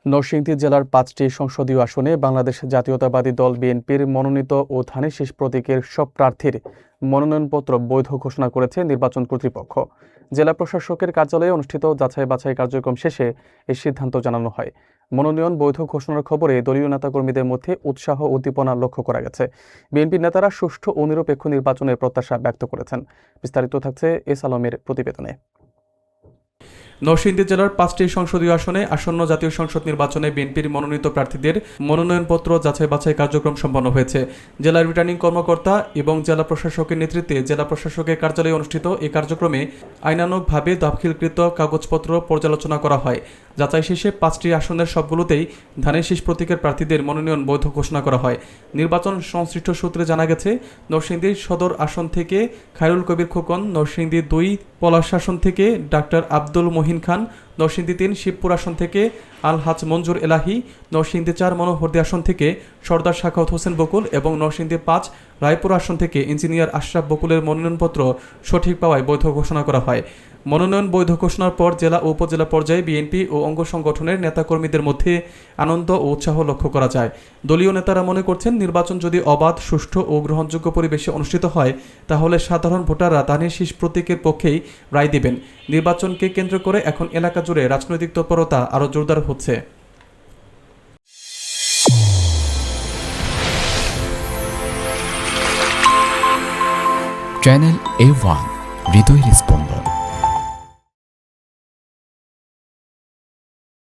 নরসিংদী জেলার ৫টি সংসদীয় আসনে বাংলাদেশ জাতীয়তাবাদী দল বিএনপির মনোনীত ও ধানের শীষ প্রতীকের সব প্রার্থীর মনোনয়নপত্র বৈধ ঘোষণা করেছে নির্বাচন কর্তৃপক্ষ। জেলা প্রশাসকের কার্যালয়ে অনুষ্ঠিত যাচাই-বাছাই কার্যক্রম শেষে এই সিদ্ধান্ত জানানো হয়। মনোনয়ন বৈধ ঘোষণার খবরে দলীয় নেতাকর্মীদের মধ্যে উৎসাহ উদ্দীপনা লক্ষ্য করা গেছে। বিএনপির নেতারা সুষ্ঠু ও নিরপেক্ষ নির্বাচনের প্রত্যাশা ব্যক্ত করেছেন। বিস্তারিত থাকছে এস আলমের প্রতিবেদনে। নরসিংদী জেলার 5টি সংসদীয় আসনে আসন্ন জাতীয় সংসদ নির্বাচনে বিএনপির মনোনীত প্রার্থীদের মনোনয়নপত্র যাচাই-বাছাই কার্যক্রম সম্পন্ন হয়েছে। জেলার রিটার্নিং কর্মকর্তা এবং জেলা প্রশাসকের নেতৃত্বে জেলা প্রশাসকের কার্যালয়ে অনুষ্ঠিত এই কার্যক্রমে আইনানুগভাবে দাখিলকৃত কাগজপত্র পর্যালোচনা করা হয়। যাচাই শেষে 5টি আসনের সবগুলোতেই ধানের শীষ প্রতীকের প্রার্থীদের মনোনয়ন বৈধ ঘোষণা করা হয়। নির্বাচন সংশ্লিষ্ট সূত্রে জানা গেছে, নরসিংদী সদর আসন থেকে খায়রুল কবির খোকন, নরসিংদী 2 পলাশ আসন থেকে ডাক্তার আব্দুল মহিন খান, নরসিংদী 3 শিবপুর আসন থেকে আলহাজ মঞ্জুর এলাহি, নরসিংদী 4 মনোহরদী আসন থেকে সর্দার সাখাওয়াত হোসেন বকুল এবং নরসিংদী 5 রায়পুর আসন থেকে ইঞ্জিনিয়ার আশরাফ বকুলের মনোনয়নপত্র সঠিক পাওয়ায় বৈধ ঘোষণা করা হয়। মনোনয়ন বৈধ ঘোষণার পর জেলা ও উপজেলা পর্যায়ে বিএনপি ও অঙ্গ সংগঠনের নেতাকর্মীদের মধ্যে আনন্দ ও উৎসাহ লক্ষ্য করা যায়। দলীয় নেতারা মনে করছেন, নির্বাচন যদি অবাধ, সুষ্ঠু ও গ্রহণযোগ্য পরিবেশে অনুষ্ঠিত হয় তাহলে সাধারণ ভোটাররা ধানের শীষ প্রতীকের পক্ষেই রায় দিবেন। নির্বাচনকে কেন্দ্র করে এখন এলাকা জুড়ে রাজনৈতিক তৎপরতা আরও জোরদার হচ্ছে। চ্যানেল A1 হৃদয়ের স্পন্দন।